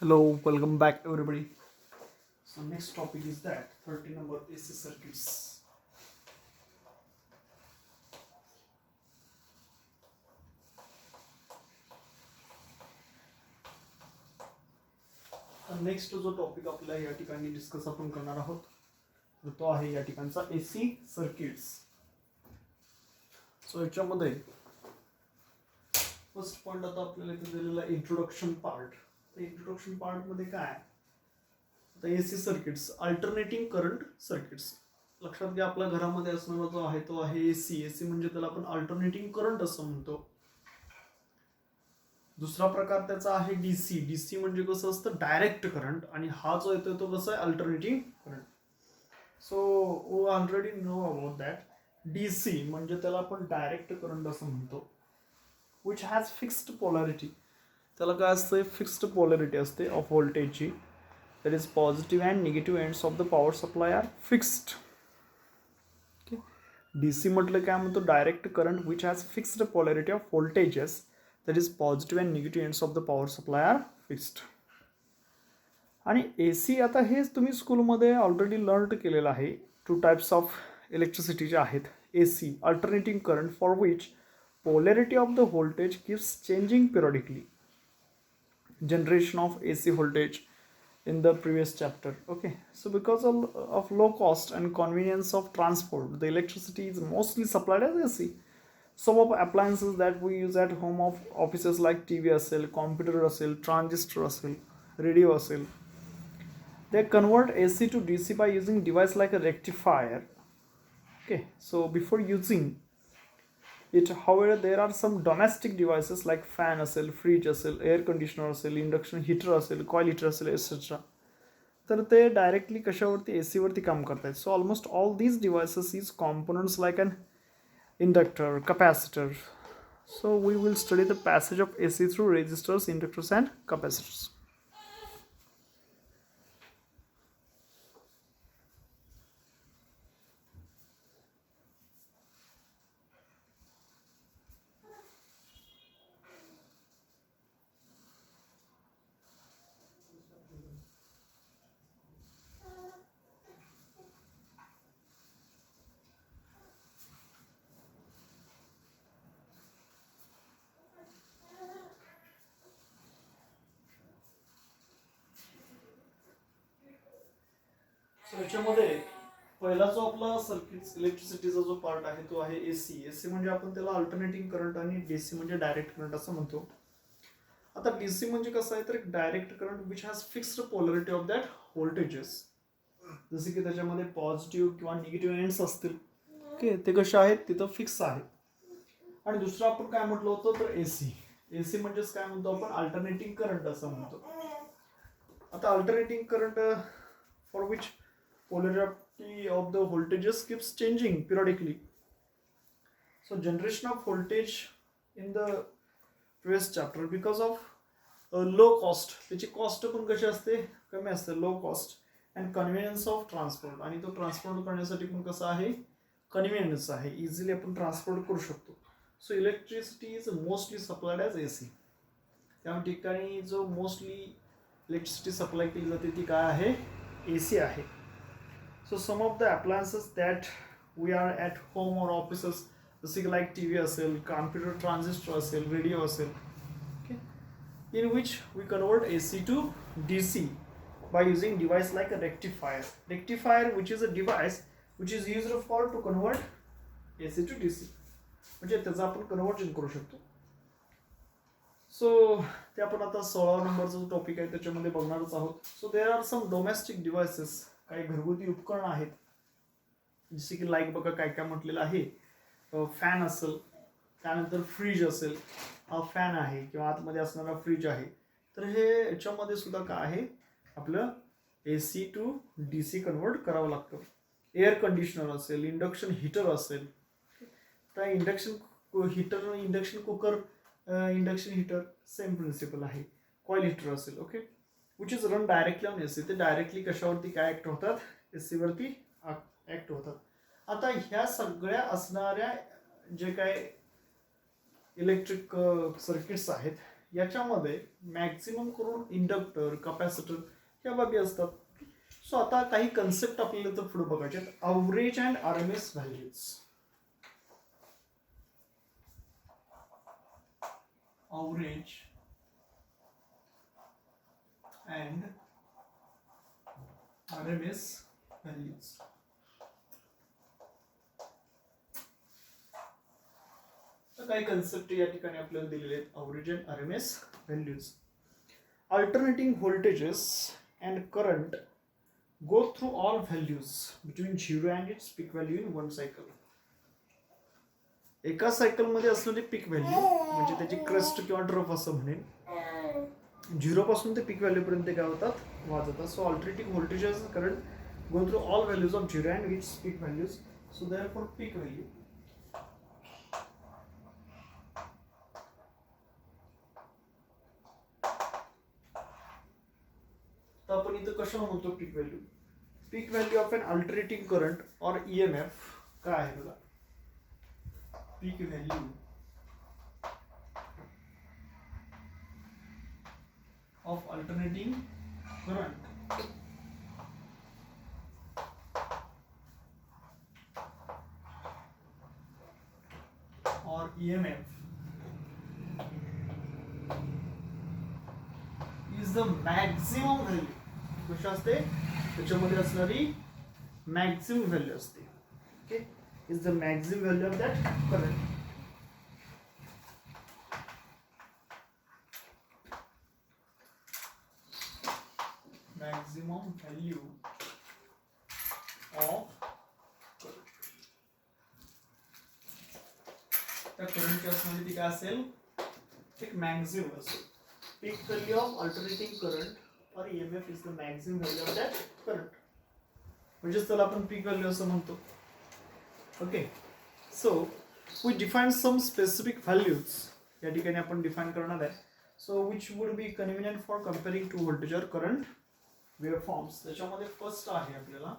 Hello, welcome back everybody. So next topic is that 30 number AC circuits. Next जो topic आपल्याला या ठिकाणी discuss आपण करणार आहोत तर तो आहे या ठिकाणचा एसी सर्किट्स. सो याच्यामध्ये फर्स्ट पॉइंट आता आपल्याला इथे दिलेला इंट्रोडक्शन पार्ट. तर इंट्रोडक्शन पार्ट मध्ये काय आता AC circuits alternating current circuits. लक्षात घ्या आपल्या घरामध्ये असणारा जो आहे तो आहे एसी. एसी म्हणजे त्याला आपण अल्टरनेटिंग करंट असं म्हणतो. दुसरा प्रकार त्याचा आहे डीसी. डीसी म्हणजे कसं असतं डायरेक्ट करंट आणि हा जो येतोय तो कसा आहे alternating current. So we already know about that. DC म्हणजे त्याला आपण डायरेक्ट करंट असं म्हणतो विच हॅज फिक्स्ड पोलॅरिटी. त्याला काय असतं फिक्स्ड पोलॅरिटी असते ऑफ व्होल्टेजची. That is positive and negative ends of the power supply are fixed. DC म्हटलं काय म्हणतो direct current which has fixed polarity of voltages that is positive and negative ends of the power supply are fixed. आणि ए सी आता हेच तुम्ही स्कूलमध्ये already learn केलेलं आहे. Two types of electricity जे आहेत. A C alternating current for which polarity of the voltage keeps changing periodically. Generation of A C voltage in the previous chapter. Okay, so because of low cost and convenience of transport, the electricity is mostly supplied as AC. Some of appliances that we use at home of offices like TV असेल, computer असेल, transistor असेल, radio असेल, they convert AC to DC by using device like a rectifier. Okay, so before using it, however, there are some domestic devices like fan असेल, fridge असेल, air conditioner असेल, induction heater असेल, coil heater असेल, etc. तर ते directly कशावरती AC वरती काम करतात. So almost all these devices is components like an inductor, capacitor. So we will study the passage of AC through resistors, inductors and capacitors. सो याच्यामध्ये पहिला जो आपला सर्किट इलेक्ट्रिसिटीचा जो पार्ट आहे तो आहे एसी. एसी म्हणजे आपण त्याला अल्टरनेटिंग करंट आणि डीसी म्हणजे डायरेक्ट करंट असं म्हणतो. आता डीसी म्हणजे कसं आहे तर एक direct current which has fixed polarity of that voltages. जसे की त्याच्यामध्ये पॉझिटिव्ह किंवा निगेटिव्ह एंड्स असतील. ओके, ते कसे आहेत तिथं फिक्स आहे. आणि दुसरं आपण काय म्हटलं होतं तर एसी. एसी म्हणजेच काय म्हणतो आपण अल्टरनेटिंग करंट असं म्हणतो. आता alternating current for which polarity of the voltages keeps changing periodically. So generation of voltage in the previous chapter because of low cost. त्याची कॉस्ट पण कशी असते कमी असते. Low cost and convenience of transport. आणि तो ट्रान्सपोर्ट करण्यासाठी पण कसा आहे कन्व्हिनियन्स आहे. इझिली आपण ट्रान्सपोर्ट करू शकतो. So electricity is mostly supplied as AC. त्या ठिकाणी जो मोस्टली इलेक्ट्रिसिटी सप्लाय केली जाते ती काय आहे एसी आहे. So some of the appliances that we are at home or offices, like TV असेल, computer transistor असेल, radio असेल, okay, in which we convert AC to DC by using device like a rectifier. Rectifier which is a device which is used for to convert AC to DC. म्हणजे त्याचं आपण conversion करू शकतो. सो ते आपण आता 16 नंबरचा जो टॉपिक आहे त्याच्यामध्ये बघणारच आहोत. So there are some domestic devices. काही घरगुती उपकरण आहेत जसे की लाईक बघा काय काय म्हटलेलं आहे. फॅन असेल, त्यानंतर फ्रीज असेल. हा फॅन आहे किंवा आतमध्ये असणारा फ्रीज आहे. तर हे याच्यामध्ये सुद्धा काय आहे आपलं AC टू DC कन्वर्ट करावं लागतं. एअर कंडिशनर असेल, इंडक्शन हीटर असेल. तर induction heater, induction cooker, induction heater same principle आहे. कॉईल हीटर असेल. Okay, which is run directly on AC. ते डायरेक्टली कशावरती काय ऍक्ट होतात एसी वरती ऍक्ट होतात. आता ह्या सगळ्या असणाऱ्या जे काय इलेक्ट्रिक सर्किट्स आहेत याच्यामध्ये मॅक्झिमम करून इंडक्टर कॅपॅसिटर या बाबी असतात. सो आता काही कन्सेप्ट आपल्याला तर पुढे बघायचे आहेत. Average and RMS values. Average and RMS values. काही कन्सेप्ट या ठिकाणी आपल्याला दिलेले आहेत. Average and RMS values. Alternating voltages and current go through all values between 0 and its peak value in one cycle. एका सायकल मध्ये असलेली पीक व्हॅल्यू म्हणजे त्याची क्रेस्ट किंवा ड्रॉप असं म्हणेन, 0 पासून ते पीक व्हॅल्यू पर्यंत काय होतात, वाजतात. So alternating voltages current go through all values of 0 and its peak values. So therefore peak value तर आपण इथं कशाला म्हणतो peak value. Peak value of an alternating current और ईएमएफ काय आहे बघा. Peak value of alternating current और EMF is the maximum value. कशी असते, त्याच्यामध्ये असणारी मॅक्झिमम व्हॅल्यू असते. Okay, is the maximum value of that current. Maximum value of current. त्या करंटची असणारी ती काय असेल, एक मॅक्झिमम असेल. Peak value of alternating current or EMF is the maximum value of that current. म्हणजे त्याला आपण peak value असं म्हणतो. Okay, so we define some specific values. या ठिकाणी आपण डिफाइन करणार आहे. सो which would be convenient for comparing two voltage or current waveforms. त्याच्यामध्ये फर्स्ट आहे आपल्याला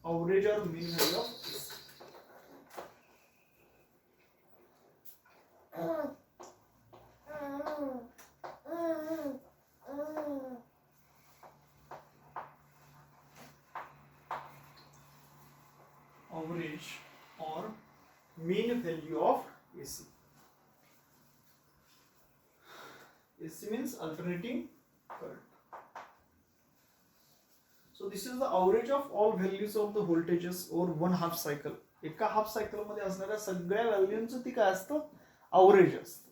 average or mean value of average or mean value of AC. AC means alternating current. So this is the average of all values of the voltages over one half cycle. एका half cycle मध्ये असणाऱ्या सगळ्या व्हॅल्यूंचं ती काय असतं, average असतं.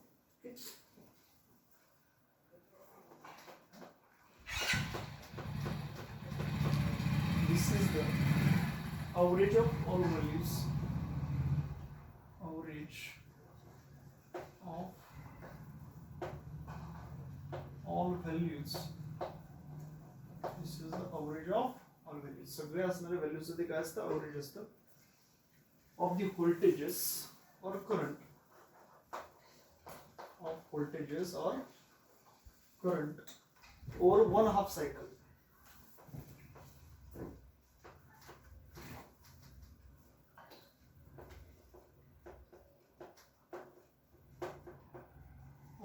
This is the average of all values. Average of all values. This is the average of all values. सगळे असणारे व्हॅल्यूज ते काय असतं, अवरेज असतं. Of the voltages or current. Of voltages or current over one half cycle.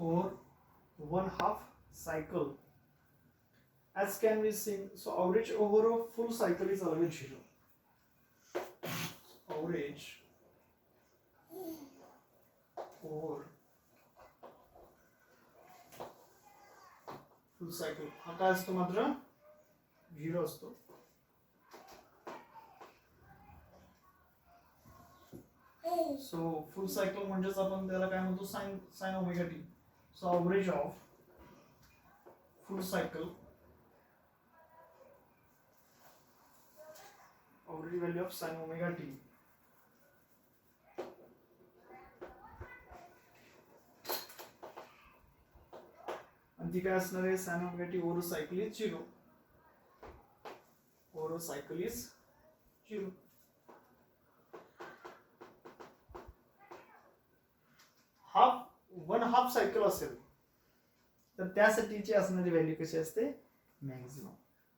Or one half cycle, as can be seen. So average over a full cycle is always 0. Average over full cycle हा काय असतो, मात्र 0 असतो. So full cycle म्हणजेच आपण त्याला काय म्हणतो, sign omega T. So average of full cycle, average value of sine omega T आणि ती काय असणार आहे, sign omega T over cycle is 0. Over cycle is 0. One half cycle असेल तर त्यासाठीची असणारी व्हॅल्यू कशी असते, मॅक्झिमम.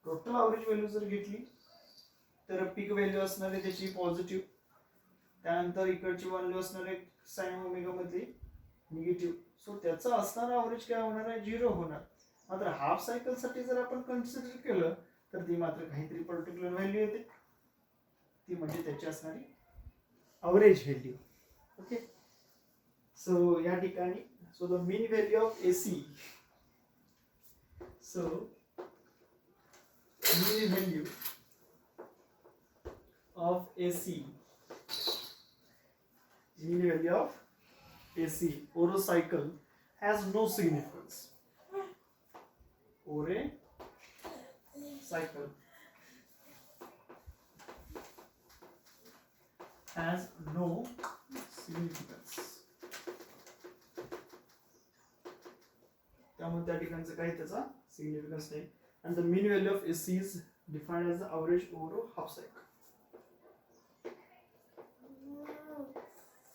टोटल अवरेज व्हॅल्यू जर घेतली तर पीक व्हॅल्यू असणार आहे त्याची पॉझिटिव्ह, त्यानंतर इकडची व्हॅल्यू असणार आहे साइन ओमेगा मध्ये निगेटिव्ह. सो त्याचा असणारा अवरेज काय होणार आहे, 0 होणार. मात्र हाफ सायकल साठी जर आपण कन्सिडर केलं तर ती मात्र काहीतरी पर्टिक्युलर व्हॅल्यू येते, ती म्हणजे त्याची असणारी अवरेज व्हॅल्यू. ओके, सो या ठिकाणी so the mean value of AC, so mean value of AC, mean value of AC or a cycle has no significance. Or a cycle has no significance. त्यामुळे त्या ठिकाणचं काही त्याचा सिग्निफिकन्स नाही. And the mean value of AC is defined as the average over a half cycle.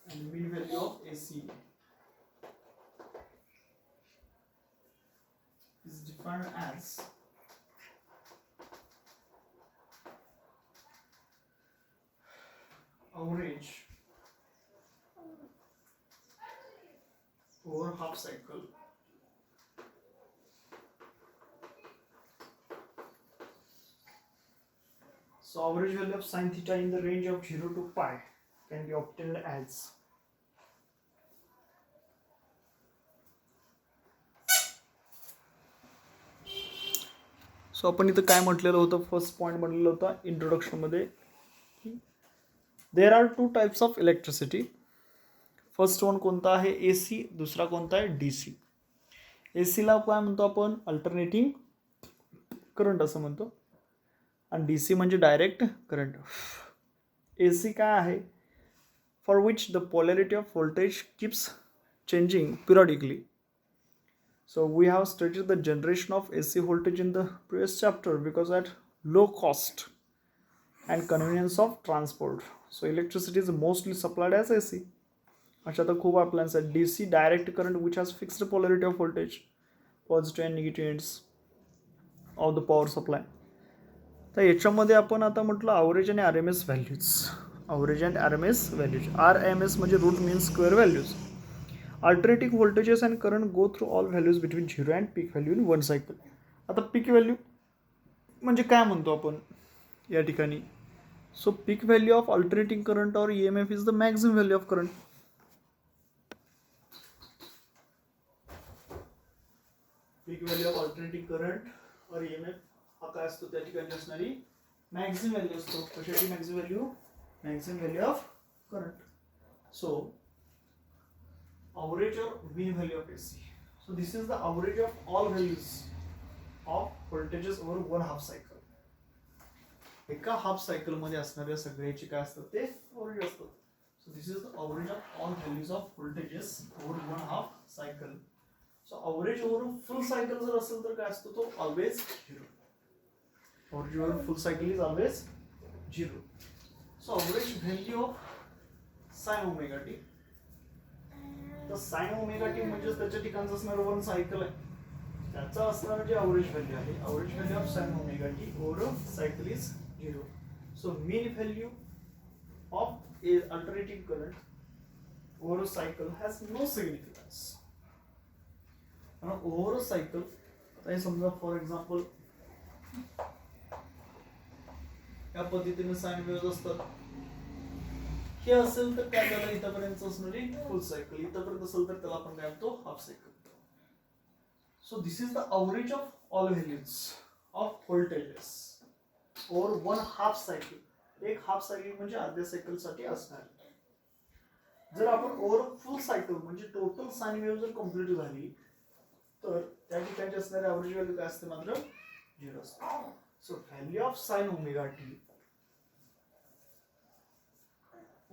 And the mean value of AC is defined as average over half cycle. So average value of sin theta in the range of 0 to pi can be obtained as सो आपण इथं काय म्हटलेलं होतं, first point म्हटलेलं होतं इंट्रोडक्शनमध्ये, there are 2 types of electricity. First one कोणता आहे, AC, दुसरा कोणता आहे, DC. ACला काय म्हणतो आपण, अल्टरनेटिंग करंट असं म्हणतो, आणि DC म्हणजे डायरेक्ट करंट. AC काय आहे, for which the polarity of voltage keeps changing periodically. So we have studied the generation of AC voltage in the previous chapter because at low cost and convenience of transport. So electricity is mostly supplied as AC. अशा तर खूप आपल्याला DC direct current which has fixed polarity of voltage, positive and negative ends of the power supply. तर याच्यामध्ये आपण आता म्हटलं average आणि RMS values. Average and RMS values. RMS म्हणजे root mean square values. Alternating voltages and current go through all values between 0 and peak value in one cycle. आता peak value म्हणजे काय म्हणतो आपण या ठिकाणी, so peak value of alternating current और EMF is the maximum value of current. Peak value of alternating current और EMF हा काय असतो, त्या ठिकाणी असणारी मॅक्सिमम व्हॅल्यू असतो. कशाची maximum value, maximum value of current. So average or mean value of AC. So this is the average of all values of voltages over one half cycle. एका हाफ सायकल मध्ये असणाऱ्या सगळ्याची काय असतात ते average असतात. So this is the average of all values of voltages over one half cycle. So average over full cycle जर असेल तर काय असतो तो always 0. Average over full cycle is always 0. So average value of sin omega t. तर sine omega T म्हणजेच त्याच्या ठिकाणचं असणार 1 सायकल आहे, त्याचा असणार जे अवरेज व्हॅल्यू आहे, average value of sine omega T over cycle is 0. So mean value of a alternating current over cycle has no significance. Over cycle आता हे समजा फॉर एक्झाम्पल या पद्धतीने साइन वेव्ह असतात, हे असेल तर काय झालं, इथपर्यंत असणारी फुल सायकल, इथपर्यंत असेल तर त्याला आपण काय म्हणतो, half cycle. So this is the average of all values of voltages over one half cycle. एक हाफ सायकल म्हणजे अर्ध्या सायकल साठी असणार. जर आपण ओव्हर फुल सायकल म्हणजे टोटल साइन वेव्ह जर कंप्लीट झाली तर त्या ठिकाणी असणारे अवरेज व्हॅल्यू काय असते, मात्र 0 असते. सो value of sine omega T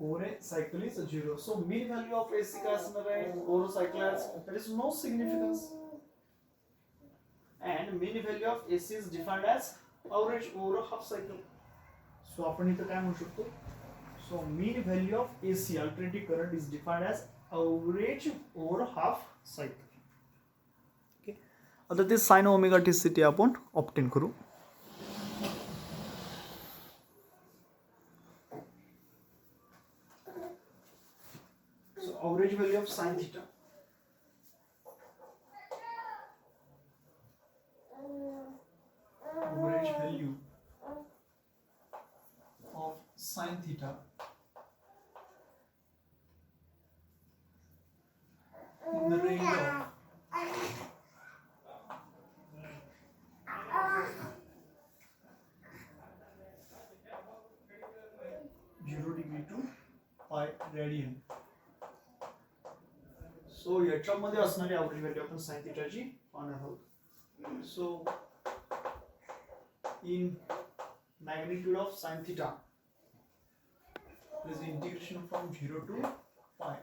over a cycle is 0. So mean value of AC का असणार आहे over a cycle has there is no significance, and mean value of AC is defined as average over a half cycle. So आपण इथं काय म्हणू शकतो, so mean value of AC alternating current is defined as average over half cycle. Okay, आता ते sin omega T साठी आपण obtain करू. Average value of sin theta. value of sin theta in the range of 0 degree to pi radian. सो याच्यामध्ये असणारी average value आपण sin थीटाची पाहणार आहोत. सो इन magnitude of sin theta is integration from 0 to pi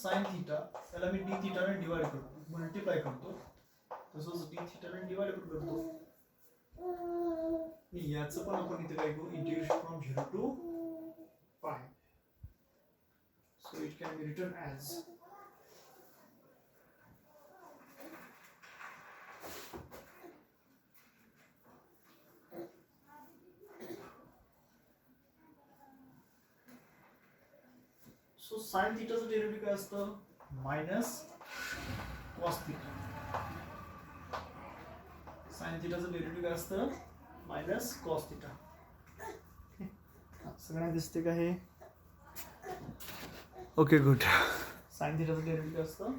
sin theta त्याला मी d theta ने divide करतो, multiply करतो, तसंच d theta ने डिवाइड करतो. याचं पण आपण इथे काय करू, integration from 0 to pi. So it can be written as so sine थीटाचं डेरिव्हेटिव्ह काय असतं, मायनस कॉस थीटा. साइन थीटाचं डेरिव्हेटिव्ह काय असतं, मायनस कॉस थीटा. सगळ्यांना दिसते का हे? Okay good. साइन थीटाचं डेरिव्हेटिव्ह असतं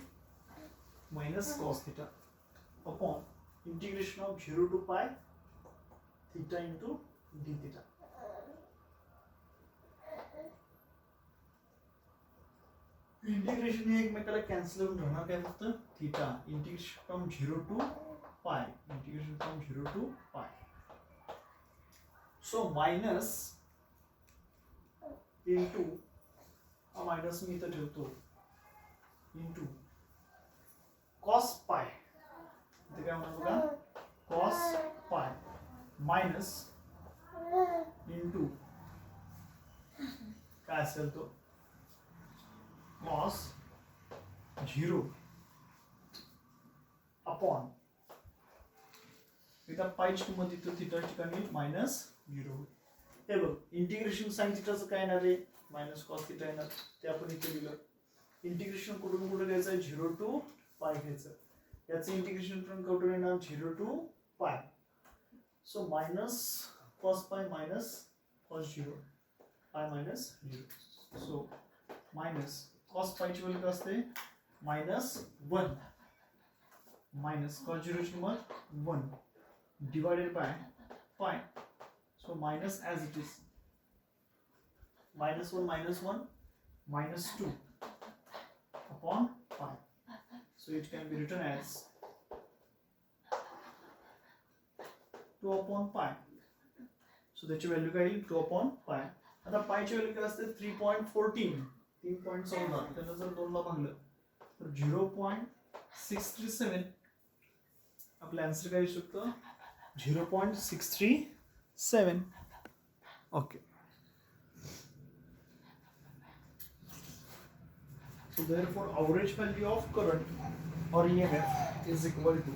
minus cos theta upon integration of 0 to pi theta into d theta. Integration हे एकमेकाला कॅन्सल होऊन राहणार, काय फक्त theta. Integration from 0 to pi, integration from 0 to pi. So minus into हा मायनस मी इथं ठेवतो, इंटू कॉस पाय. इथे काय म्हणतो बघा, कॉस पाय मायनस इंटू काय असेल तो कॉस 0 अपॉन इथं पायची किंमत इथं थीटा ठिकाणी मायनस 0. हे बघ, इंटिग्रेशन साइन थीटाचं काय येणार आहे, मायनस कॉस थीटा येणार, ते आपण इथे लिहिलं. इंटिग्रेशन कुठून कुठे घ्यायचं आहे, 0 टू पाय घ्यायचं. याचं इंटिग्रेशन फ्रॉम कुठून येणार, 0 to pi. So minus cos pi minus cos 0, pi minus 0. So minus cos पायची व्हॅल्यू काय असते, -1 मायनस कॉस 0 ची किंमत 1 divided by pi. So minus as it is -1 -2 upon pi. So it can be written as 2 upon pi. So त्याची value काय येईल, 2 upon पाय. आता पायची value काय असते, 3.14, 3.14. त्याला जर 2 ला भागलं तर 0.637. आपलं आन्सर काय येऊ शकतं, 0.637. Okay. So therefore average value of current or EMF is equal to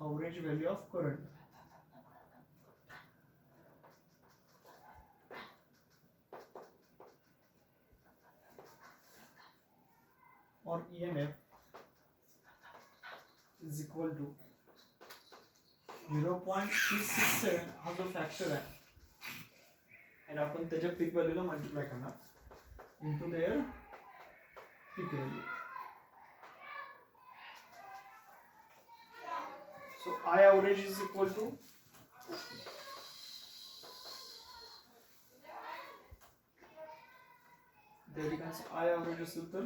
average value of current or EMF is equal to 0.367 हा जो फॅक्टर आहे आणि आपण त्याच्या पीक व्हॅल्यूला मल्टिप्लाय करणार into their peak value. So I average is equal to there you can say I average असेल तर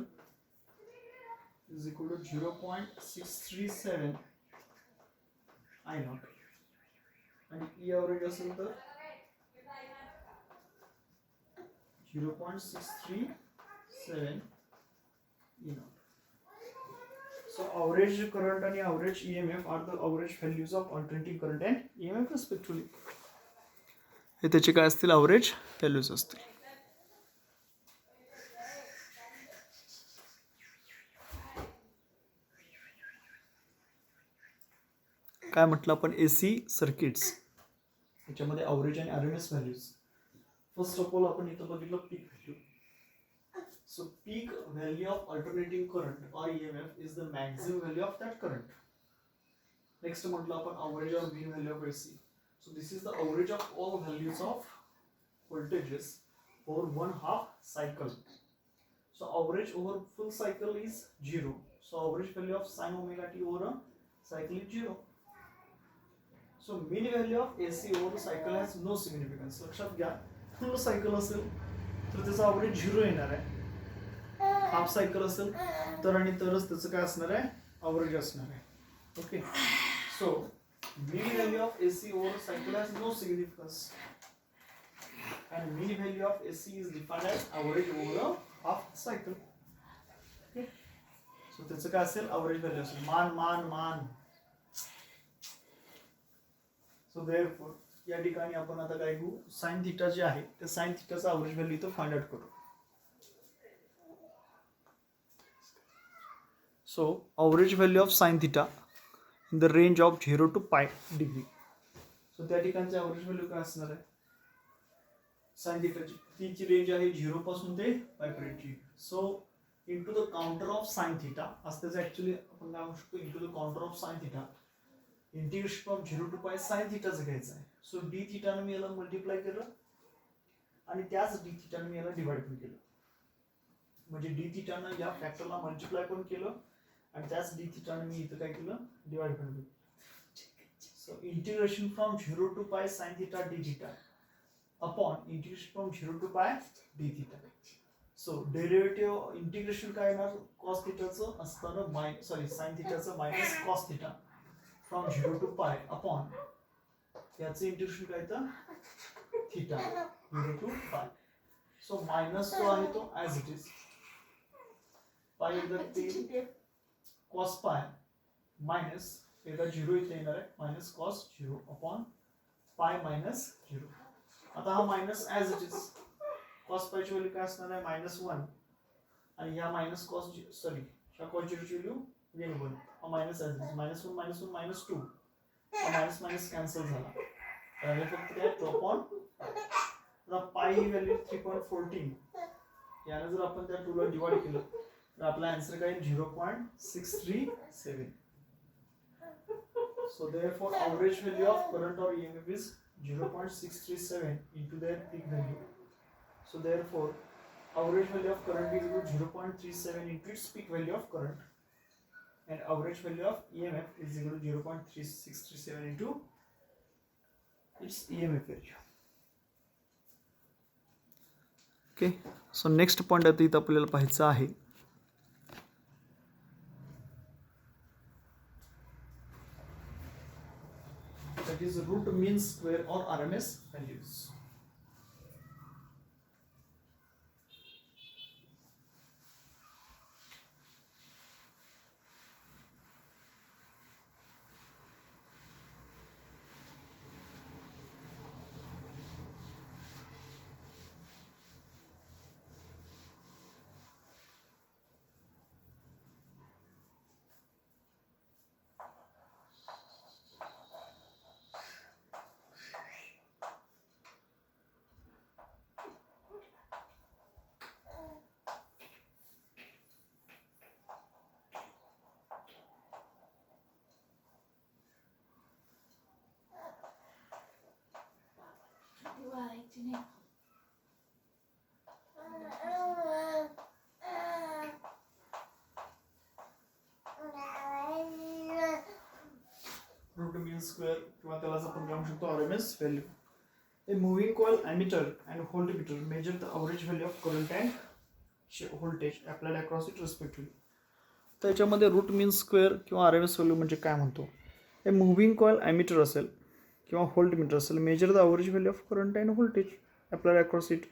is equal to 0.637 I naught आणि E average असेल तर 0.637 E naught. So average current and average EMF are the average values of alternating current and EMF respectively. हे त्याचे काय असतील, average values असतील. काय म्हटलं आपण, AC सर्किट्स याच्यामध्ये average आणि RMS values. First of all आपण इथं बघितलं peak value. So peak value of alternating current or EMF is the maximum value of that current. Next म्हटलं आपण average or mean value of AC. So this is the average of all values of voltages for one half cycle. So average over full cycle is 0. So average value of sin omega t over a cycle is 0. So mean value of AC over the cycle has no significance. लक्षात घ्या, full cycle असेल तर त्याचा average 0 येणार आहे. Half cycle असेल तर आणि तरच त्याचं काय असणार आहे, अवरेज असणार आहे. Okay, so mean value of AC over cycle has no significance and mean value of AC is defined as average over a half cycle. Okay, so त्याचं काय असेल, average value असेल. मान. So therefore या ठिकाणी आपण आता काय करू, sin थीटा जे आहे ते sin थीटाचा average value इथं फाइंड आउट करू. So average value of sin theta in the range of 0 to pi degree. So त्या ठिकाणचे average value काय असणार आहे, sin theta ची रेंज आहे 0 पासून ते pi पर्यंतची. So into the counter of sin theta असं ऍक्च्युअली आपण काय म्हणू शकतो, into the counter of sin theta integration from 0 to pi sin theta चं घ्यायचं आहे. सो d theta ने मी याला मल्टिप्लाय केलं आणि त्याच d theta ने मी याला डिवाइड पण केलं. म्हणजे d theta ने या फॅक्टरला मल्टिप्लाय पण केलं आणि त्याच d theta ने मी इथं काय केलं, डिवाइड पण केलं. So integration from 0 to pi sin theta d theta upon integration from 0 to pi d theta. So derivative integration काय येणार, cos theta चं असताना sin theta चं minus cos theta from 0 to pi upon याचं integration काय येतं, theta 0 to pi. So minus जो आहे तो ॲज इट इज पाय एकदा 3 cos pi मायनस एकदा 0 इथे येणार आहे, minus cos 0 upon pi minus 0. आता हा minus as it is, cos pi ची व्हॅल्यू काय असणार आहे, -1 आणि ह्या मायनस cos ह्या cos 0 ची व्हॅल्यू again 1. हा मायनस ॲज इट इज, -1 -2 हा मायनस मायनस कॅन्सल झाला. तर फक्त काय 2 अपॉन, आता पाय ही व्हॅल्यू 3.14, याने जर आपण त्या 2 ला डिवाइड केलं तर आपला आन्सर काय 0.637. So therefore average value of current or EMF is 0.637 into their peak value. So therefore average value of current is equal to 0.37 into its peak value of current, and average value of EMF is equal to 0.3637 into its EMF value. Okay, so next point आता इथं आपल्याला पाहायचं आहे, that is root mean square or RMS values. Root mean square किंवा त्यालाच आपण काय म्हणू शकतो, RMS value. A moving coil ammeter and voltmeter measure the average value of current and voltage applied across it respectively. त्याच्यामध्ये root mean square किंवा RMS value म्हणजे काय म्हणतो, ए मुव्हिंग कॉइल ॲमीटर असेल किंवा व्होल्टमीटर असेल, major the average value of current and voltage applied across it.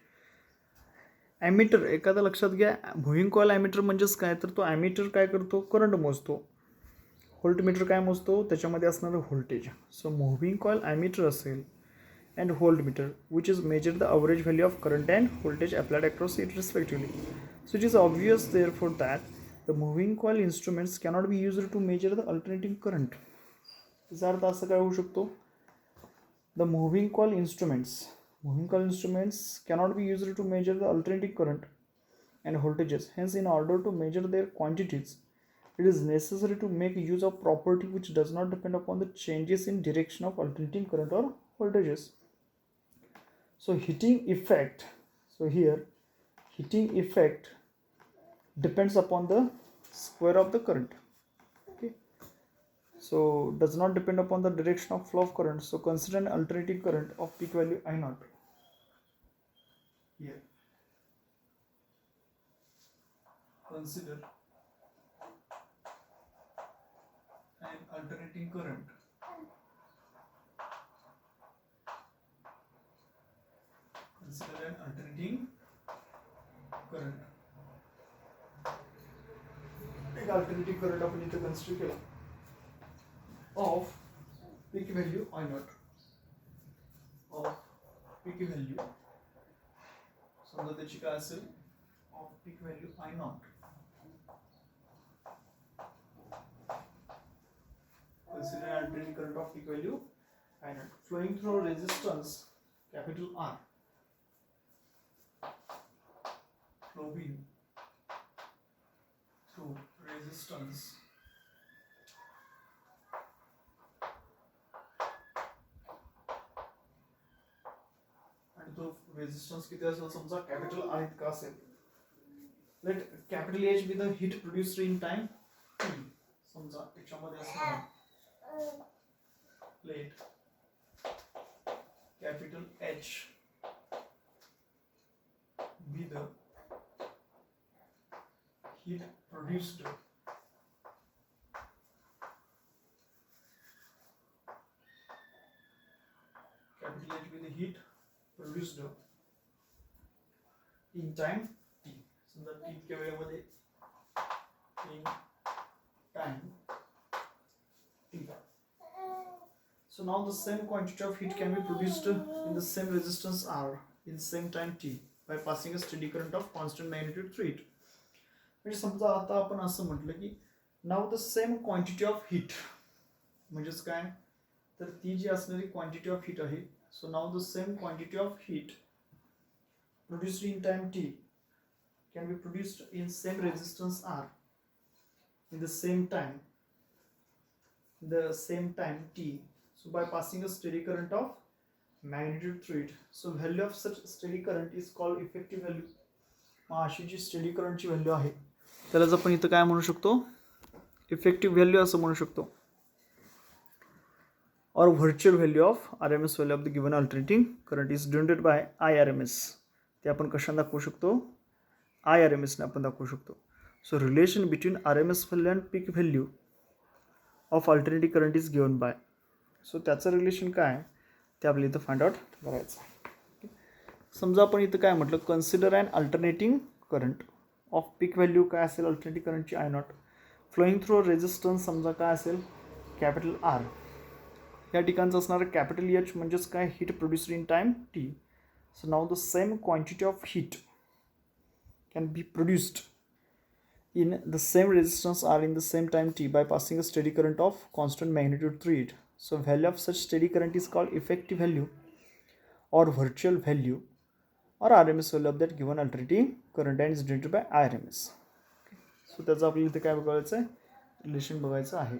Ammeter एखादा लक्षात घ्या, मुव्हिंग कॉइल ॲमीटर म्हणजेच काय, तर तो ॲमीटर काय करतो, करंट मोजतो. व्होल्टमीटर काय मोजतो, त्याच्यामध्ये असणारं voltage. So moving coil ammeter असेल and voltmeter which is measure the average value of current and voltage applied across it respectively. So it is obvious there for that the moving coil instruments cannot be used to measure the alternating current. याचा अर्थ असं काय होऊ शकतो, the moving coil instruments cannot be used to measure the alternating current and voltages. Hence, in order to measure their quantities, it is necessary to make use of property which does not depend upon the changes in direction of alternating current or voltages. So heating effect, so here heating effect depends upon the square of the current. Okay, so does not depend upon the direction of flow of current. So consider an alternating current of peak value I naught here. Consider an alternating current एक alternating current आपण इथे consider केला of peak value I naught of peak value, समजा त्याची काय असेल of peak value I naught. Consider an alternating current of peak value I naught flowing through resistance capital R, flowing through resistance आणि तो resistance किती असेल समजा capital R इतका असेल. Let capital H be the heat produced in time T. समजा त्याच्यामध्ये असणार let capital H be the heat produced capital H with the heat produced in time T. समजा T इतक्या वेळेमध्ये in time T. So now the same quantity of heat can be produced in the same resistance R in same time T by passing a steady current of constant magnitude through it. म्हणजे समजा आता आपण असं म्हटलं की नाव the same quantity of heat म्हणजेच काय तर ती जी असणारी क्वांटिटी ऑफ हीट आहे. So now the same quantity of heat produced in time T can be produced in same resistance R in the same time T. So by passing a steady current of magnitude through it. So value of such steady current is called effective value. मग अशी जी steady करंटची value आहे त्यालाच आपण इथं काय म्हणू शकतो इफेक्टिव्ह व्हॅल्यू असं म्हणू शकतो. और virtual value of R M S value of the given alternating current is denoted by I R M S. ते आपण कशाने दाखवू शकतो आय आर एम एसने आपण दाखवू शकतो. So relation between R M S value and peak value of alternating current is given by. So त्याचं रिलेशन काय ते आपल्याला इथं फाइंड आउट करायचं. समजा आपण इथं काय म्हटलं consider and alternating current off peak value काय असेल अल्टरनेटिंग करंटची I not flowing through resistance समजा काय असेल कॅपिटल आर. या ठिकाणचं असणारं कॅपिटल एच म्हणजेच काय heat produced in time T. So now the same quantity of heat can be produced in the same resistance R in the same time T by passing a steady current of constant magnitude through it. So value of such steady current is called effective value or virtual value or RMS value of that given alternating current and is denoted by IRMS. So त्याचं आपल्याला इथे काय बघायचं आहे relation बघायचं आहे.